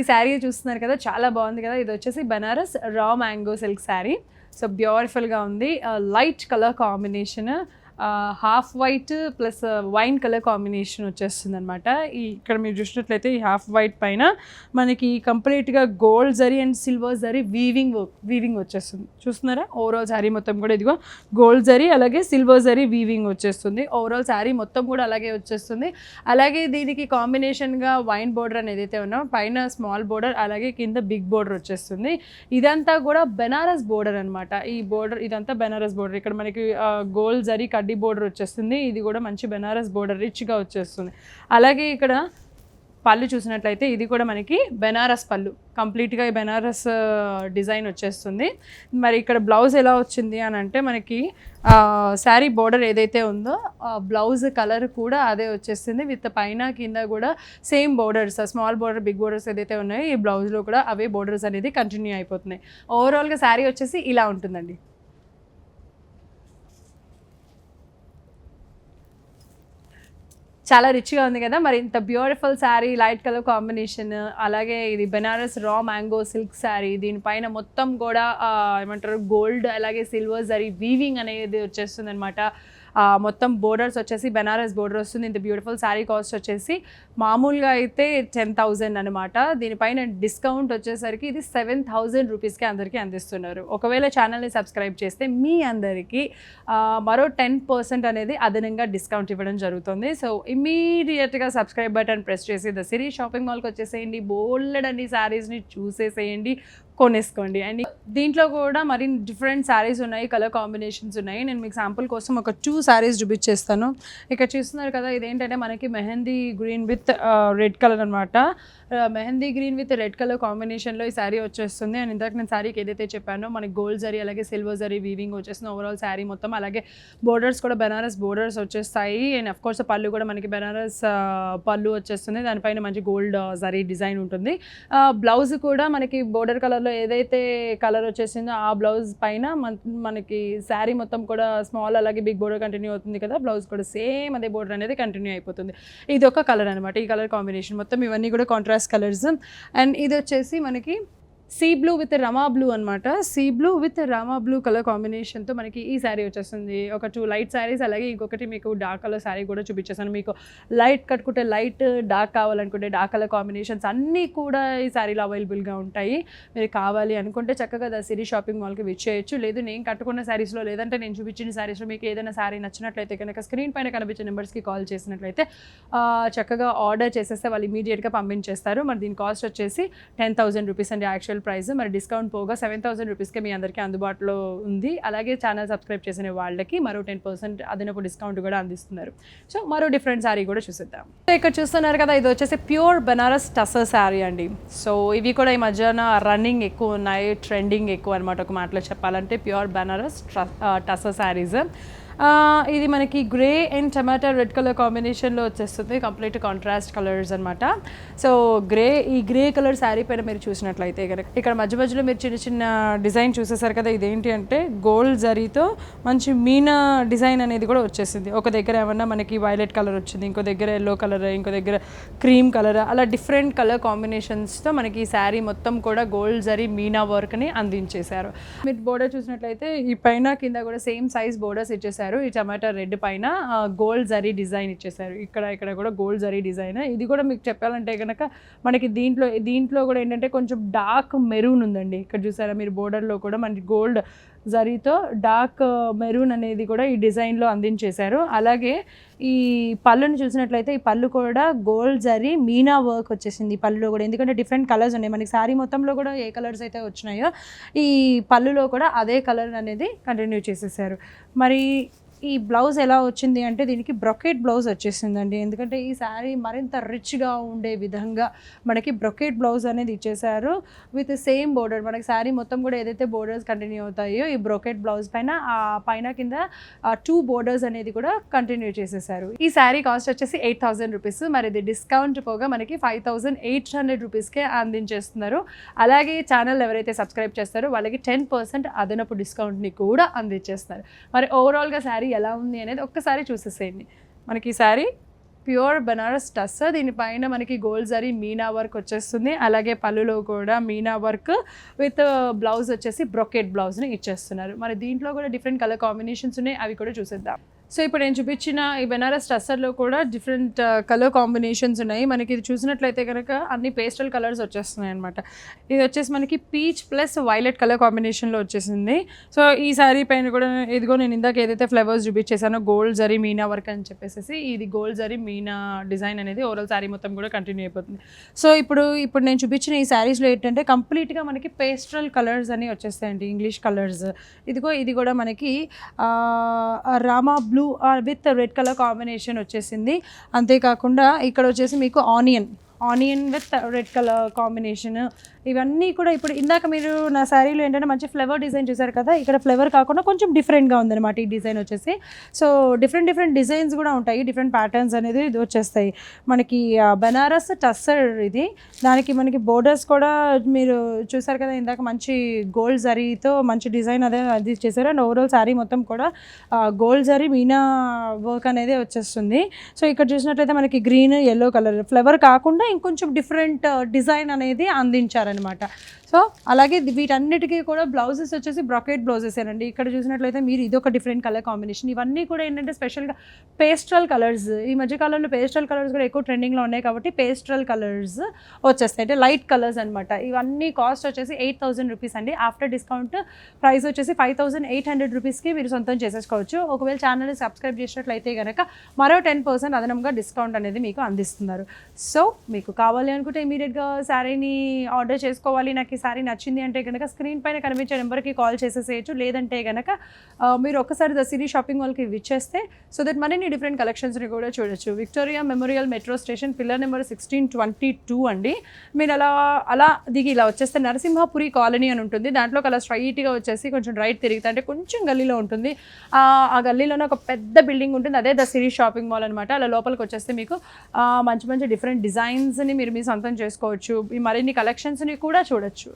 ఈ శారీ చూస్తున్నారు కదా, చాలా బాగుంది కదా. ఇది వచ్చేసి Banaras raw mango silk sari. So బ్యూటిఫుల్గా ఉంది. Light colour combination, half white plus wine colour combination వచ్చేస్తుంది అనమాట. ఇక్కడ మీరు చూసినట్లయితే ఈ హాఫ్ వైట్ పైన మనకి కంప్లీట్గా gold zari and silver zari weaving వచ్చేస్తుంది. చూస్తున్నారా, ఓవరాల్ శారీ మొత్తం కూడా ఇదిగో గోల్డ్ జరీ అలాగే సిల్వర్ జరీ వీవింగ్ వచ్చేస్తుంది. ఓవరాల్ శారీ మొత్తం కూడా అలాగే వచ్చేస్తుంది. అలాగే దీనికి కాంబినేషన్గా వైన్ బోర్డర్ అనేది అయితే ఉన్నా, పైన స్మాల్ బోర్డర్ అలాగే కింద బిగ్ బోర్డర్ వచ్చేస్తుంది. ఇదంతా కూడా బెనారస్ బోర్డర్ అనమాట. ఈ బోర్డర్ ఇదంతా బెనారస్ బోర్డర్. ఇక్కడ మనకి గోల్డ్ జరీ కడ్డీ బోర్డర్ వచ్చేస్తుంది. ఇది కూడా మంచి బెనారస్ బోర్డర్ రిచ్గా వచ్చేస్తుంది. అలాగే ఇక్కడ పళ్ళు చూసినట్లయితే ఇది కూడా మనకి బెనారస్ పళ్ళు, కంప్లీట్గా ఈ బెనారస్ డిజైన్ వచ్చేస్తుంది. మరి ఇక్కడ బ్లౌజ్ ఎలా వచ్చింది అని అంటే మనకి శారీ బోర్డర్ ఏదైతే ఉందో బ్లౌజ్ కలర్ కూడా అదే వచ్చేస్తుంది. విత్ పైన కింద కూడా same borders, small border big borders ఏదైతే ఉన్నాయో ఈ బ్లౌజ్లో కూడా అవే బోర్డర్స్ అనేది కంటిన్యూ అయిపోతున్నాయి. ఓవరాల్గా శారీ వచ్చేసి ఇలా ఉంటుందండి. చాలా రిచ్గా ఉంది కదా. మరి ఇంత beautiful sari, light colour combination, అలాగే ఇది Banaras raw mango silk sari. దీనిపైన మొత్తం కూడా ఏమంటారు గోల్డ్ అలాగే సిల్వర్ జరీ వీవింగ్ అనేది వచ్చేస్తుంది అనమాట. మొత్తం బోర్డర్స్ వచ్చేసి బెనారస్ బోర్డర్ వస్తుంది. ఇంత బ్యూటిఫుల్ శారీ కాస్ట్ వచ్చేసి మామూలుగా అయితే 10,000 అనమాట. దీనిపైన డిస్కౌంట్ వచ్చేసరికి ఇది 7,000 రూపీస్కి అందరికీ అందిస్తున్నారు. ఒకవేళ ఛానల్ని సబ్స్క్రైబ్ చేస్తే మీ అందరికీ మరో 10% అనేది అదనంగా డిస్కౌంట్ ఇవ్వడం జరుగుతుంది. సో ఇమీడియట్గా సబ్స్క్రైబ్ బటన్ ప్రెస్ చేసి ద సిరీ షాపింగ్ మాల్కి వచ్చేసేయండి. బోల్డ్ అన్ని శారీస్ని చూసేసేయండి, కొనేసుకోండి. అండ్ దీంట్లో కూడా మరి డిఫరెంట్ శారీస్ ఉన్నాయి, కలర్ కాంబినేషన్స్ ఉన్నాయి. నేను మీకు శాంపుల్ కోసం ఒక 2 శారీస్ చూపించేస్తాను. ఇక్కడ చూస్తున్నారు కదా, ఇదేంటంటే మనకి mehndi green with red colour అనమాట. Mehndi green with red colour కాంబినేషన్లో ఈ శారీ వచ్చేస్తుంది. అండ్ ఇందాక నేను శారీకి ఏదైతే చెప్పానో మనకి గోల్డ్ జరీ అలాగే సిల్వర్ జరీ వీవింగ్ వచ్చేస్తుంది ఓవరాల్ శారీ మొత్తం. అలాగే బోర్డర్స్ కూడా బెనారస్ బోర్డర్స్ వచ్చేస్తాయి. అండ్ అఫ్ కోర్స్ పళ్ళు కూడా మనకి బెనారస్ పళ్ళు వచ్చేస్తుంది. దానిపైన మంచి గోల్డ్ జరీ డిజైన్ ఉంటుంది. బ్లౌజ్ కూడా మనకి బోర్డర్ కలర్లో ఏదైతే కలర్ వచ్చేసిందో ఆ బ్లౌజ్ పైన మనకి శారీ మొత్తం కూడా స్మాల్ అలాగే బిగ్ బోర్డర్ కంటిన్యూ అవుతుంది కదా. బ్లౌజ్ కూడా సేమ్ అదే బోర్డర్ అనేది కంటిన్యూ అయిపోతుంది. ఇది ఒక కలర్ అనమాట. ఈ కలర్ కాంబినేషన్ మొత్తం ఇవన్నీ కూడా కాంట్రాస్ట్ కలర్స్. అండ్ ఇది వచ్చేసి మనకి sea blue with Rama blue అనమాట. Sea blue with Rama blue colour కాంబినేషన్తో మనకి ఈ శారీ వచ్చేస్తుంది. ఒక 2 లైట్ శారీస్ అలాగే ఇంకొకటి మీకు డార్క్ కలర్ శారీ కూడా చూపించేస్తాను. మీకు లైట్ కట్టుకుంటే లైట్, డార్క్ కావాలనుకుంటే డార్క్ కలర్ కాంబినేషన్స్ అన్నీ కూడా ఈ శారీలో అవైలబుల్గా ఉంటాయి. మీరు కావాలి అనుకుంటే చక్కగా ద సిరీ షాపింగ్ మాల్కి విచ్చేయచ్చు. లేదు నేను కట్టుకున్న శారీస్లో లేదంటే నేను చూపించిన శారీస్లో మీకు ఏదైనా శారీ నచ్చినట్లయితే కనుక స్క్రీన్ పైన కనిపించే నెంబర్స్కి కాల్ చేసినట్లయితే చక్కగా ఆర్డర్ చేసేస్తే వాళ్ళు ఇమీడియట్గా పంపించేస్తారు. మరి దీని కాస్ట్ వచ్చేసి 10,000 రూపీస్ అండి యాక్చువల్ ప్రైస్. మరి డిస్కౌంట్ పోగా 7,000 రూపీస్కి మీ అందరికీ అందుబాటులో ఉంది. అలాగే ఛానల్ సబ్స్క్రైబ్ చేసిన వాళ్ళకి మరో 10% అదనపు డిస్కౌంట్ కూడా అందిస్తున్నారు. సో మరో డిఫరెంట్ శారీ కూడా చూసేద్దాం. సో ఇక్కడ చూస్తున్నారు కదా, ఇది వచ్చేసి ప్యూర్ బెనారస్ టసర్ శారీ అండి. సో ఇవి కూడా ఈ మధ్యన రన్నింగ్ ఎక్కువ ఉన్నాయి, ట్రెండింగ్ ఎక్కువ అనమాట. ఒక మాటలో చెప్పాలంటే ప్యూర్ బెనారస్ టసర్ శారీస్. ఇది మనకి grey and tomato red colour కాంబినేషన్లో వచ్చేస్తుంది. కంప్లీట్ కాంట్రాస్ట్ కలర్స్ అనమాట. సో ఈ గ్రే కలర్ శారీ పైన మీరు చూసినట్లయితే కనుక ఇక్కడ మధ్యలో మీరు చిన్న చిన్న డిజైన్ చూసేసారు కదా. ఇదేంటి అంటే గోల్డ్ జరీతో మంచి మీనా డిజైన్ అనేది కూడా వచ్చేసింది. ఒక దగ్గర ఏమన్నా మనకి వైలెట్ కలర్ వచ్చింది, ఇంకో దగ్గర ఎల్లో కలర్, ఇంకో దగ్గర క్రీమ్ కలర్, అలా డిఫరెంట్ కలర్ కాంబినేషన్స్తో మనకి ఈ శారీ మొత్తం కూడా గోల్డ్ జరీ మీనా వర్క్ని అందించేశారు. మీరు బోర్డర్ చూసినట్లయితే ఈ పైన కింద కూడా సేమ్ సైజ్ బోర్డర్స్ ఇచ్చేసారు. ఈ టమాటా రెడ్ పైన గోల్డ్ జరీ డిజైన్ ఇచ్చేసారు. ఇక్కడ కూడా గోల్డ్ జరీ డిజైన్. ఇది కూడా మీకు చెప్పాలంటే కనుక మనకి దీంట్లో కూడా ఏంటంటే కొంచెం డార్క్ మెరూన్ ఉందండి. ఇక్కడ చూసారా మీరు బోర్డర్లో కూడా మనకి గోల్డ్ జరీతో డార్క్ మెరూన్ అనేది కూడా ఈ డిజైన్లో అందించేశారు. అలాగే ఈ పళ్ళుని చూసినట్లయితే ఈ పళ్ళు కూడా గోల్డ్ జరీ మీనా వర్క్ వచ్చేసింది ఈ పళ్ళులో కూడా. ఎందుకంటే డిఫరెంట్ కలర్స్ ఉన్నాయి మనకి శారీ మొత్తంలో కూడా. ఏ కలర్స్ అయితే వచ్చినాయో ఈ పళ్ళులో కూడా అదే కలర్ అనేది కంటిన్యూ చేసేసారు. మరి ఈ బ్లౌజ్ ఎలా వచ్చింది అంటే దీనికి బ్రొకేట్ బ్లౌజ్ వచ్చేసిందండి. ఎందుకంటే ఈ శారీ మరింత రిచ్గా ఉండే విధంగా మనకి బ్రొకేట్ బ్లౌజ్ అనేది ఇచ్చేసారు విత్ సేమ్ బోర్డర్. మనకి శారీ మొత్తం కూడా ఏదైతే బోర్డర్స్ కంటిన్యూ అవుతాయో ఈ బ్రొకేట్ బ్లౌజ్ పైన కింద 2 బోర్డర్స్ అనేది కూడా కంటిన్యూ చేసేసారు. ఈ శారీ కాస్ట్ వచ్చేసి 8,000 రూపీస్. మరి ఇది డిస్కౌంట్ పోగా మనకి 5,800 రూపీస్కే అందించేస్తున్నారు. అలాగే ఛానల్ ఎవరైతే సబ్స్క్రైబ్ చేస్తారో వాళ్ళకి 10% అదనపు డిస్కౌంట్ని కూడా అందించేస్తున్నారు. మరి ఓవరాల్గా శారీ ఎలా ఉంది అనేది ఒక్కసారి చూసేసేయండి. మనకి ఈ శారీ ప్యూర్ బనారస్ టస్సర్, దీనిపైన మనకి గోల్డ్ జరీ మీనా వర్క్ వచ్చేస్తుంది. అలాగే పళ్ళులో కూడా మీనా వర్క్ విత్ బ్లౌజ్ వచ్చేసి బ్రొకెట్ బ్లౌజ్ని ఇచ్చేస్తున్నారు. మరి దీంట్లో కూడా డిఫరెంట్ కలర్ కాంబినేషన్స్ ఉన్నాయి, అవి కూడా చూసేద్దాం. సో ఇప్పుడు నేను చూపించిన ఈ బెనారస్ టస్సర్లో కూడా డిఫరెంట్ కలర్ కాంబినేషన్స్ ఉన్నాయి. మనకి ఇది చూసినట్లయితే కనుక అన్ని పేస్టల్ కలర్స్ వచ్చేస్తున్నాయి అనమాట. ఇది వచ్చేసి మనకి పీచ్ ప్లస్ వైలెట్ కలర్ కాంబినేషన్లో వచ్చేసింది. సో ఈ శారీ పైన కూడా ఇదిగో నేను ఇందాక ఏదైతే ఫ్లవర్స్ చూపించేసానో గోల్డ్ జరీ మీనా వర్క్ అని చెప్పేసి, ఇది గోల్డ్ జరీ మీనా డిజైన్ అనేది ఓవరాల్ శారీ మొత్తం కూడా కంటిన్యూ అయిపోతుంది. సో ఇప్పుడు నేను చూపించిన ఈ శారీస్లో ఏంటంటే కంప్లీట్గా మనకి పేస్టల్ కలర్స్ అని వచ్చేస్తాయండి, ఇంగ్లీష్ కలర్స్. ఇది కూడా మనకి Rama blue with red colour combination వచ్చేసింది. అంతేకాకుండా ఇక్కడ వచ్చేసి మీకు onion with red colour combination, ఇవన్నీ కూడా ఇప్పుడు ఇందాక మీరు నా శారీలో ఏంటంటే మంచి ఫ్లవర్ డిజైన్ చూసారు కదా, ఇక్కడ ఫ్లవర్ కాకుండా కొంచెం డిఫరెంట్గా ఉందన్నమాట ఈ డిజైన్ వచ్చేసి. సో డిఫరెంట్ డిజైన్స్ కూడా ఉంటాయి, డిఫరెంట్ ప్యాటర్న్స్ అనేది ఇది వచ్చేస్తాయి. మనకి బనారస్ టస్సర్ ఇది, దానికి మనకి బోర్డర్స్ కూడా మీరు చూసారు కదా ఇందాక, మంచి గోల్డ్ జరీతో మంచి డిజైన్ అది చేశారు. అండ్ ఓవరాల్ శారీ మొత్తం కూడా గోల్డ్ జరీ మీనా వర్క్ అనేది వచ్చేస్తుంది. సో ఇక్కడ చూసినట్లయితే మనకి గ్రీన్ ఎల్లో కలర్ ఫ్లవర్ కాకుండా ఇంకొంచెం డిఫరెంట్ డిజైన్ అనేది అందించారనమాట. సో అలాగే వీటన్నిటికీ కూడా బ్లౌజెస్ వచ్చేసి బ్రాకెట్ బ్లౌజెస్ అండి. ఇక్కడ చూసినట్లయితే మీరు ఇదొక డిఫరెంట్ కలర్ కాంబినేషన్. ఇవన్నీ కూడా ఏంటంటే స్పెషల్గా పేస్ట్రల్ కలర్స్, ఈ మధ్యకాలంలో పేస్ట్రల్ కలర్స్ కూడా ఎక్కువ ట్రెండింగ్లో ఉన్నాయి కాబట్టి పేస్ట్రల్ కలర్స్ వచ్చేస్తాయి, అంటే లైట్ కలర్స్ అనమాట. ఇవన్నీ కాస్ట్ వచ్చేసి 8,000 రూపీస్ అండి. ఆఫ్టర్ డిస్కౌంట్ ప్రైస్ వచ్చేసి 5,800 రూపీస్కి మీరు సొంతం చేసేసుకోవచ్చు. ఒకవేళ ఛానల్ని సబ్స్క్రైబ్ చేసినట్లయితే కనుక మరో 10% అదనంగా డిస్కౌంట్ అనేది మీకు అందిస్తున్నారు. సో మీకు కావాలి అనుకుంటే ఇమీడియట్గా శారీని ఆర్డర్ చేసుకోవాలి, నాకు ఈ శారీ నచ్చింది అంటే కనుక స్క్రీన్ పైన కనిపించే నెంబర్కి కాల్ చేసేసేయచ్చు. లేదంటే కనుక మీరు ఒక్కసారి ద సిరీ షాపింగ్ మాల్కి విచ్చేస్తే సో దట్ మరిన్ని డిఫరెంట్ కలెక్షన్స్ని కూడా చూడొచ్చు. Victoria memorial metro station, pillar number 1622 అండి. మీరు అలా దిగి ఇలా వచ్చేస్తే నరసింహపురి కాలనీ అని ఉంటుంది. దాంట్లో అలా స్ట్రైట్గా వచ్చేసి కొంచెం రైట్ తిరిగితే అంటే కొంచెం గల్లీలో ఉంటుంది. ఆ గల్లీలోనే ఒక పెద్ద బిల్డింగ్ ఉంటుంది, అదే ద సిరీ షాపింగ్ మాల్ అనమాట. అలా లోపలికి వచ్చేస్తే మీకు మంచి డిఫరెంట్ డిజైన్స్ని మీరు మీ సొంతం చేసుకోవచ్చు. ఈ మరిన్ని కలెక్షన్స్ని కూడా చూడొచ్చు.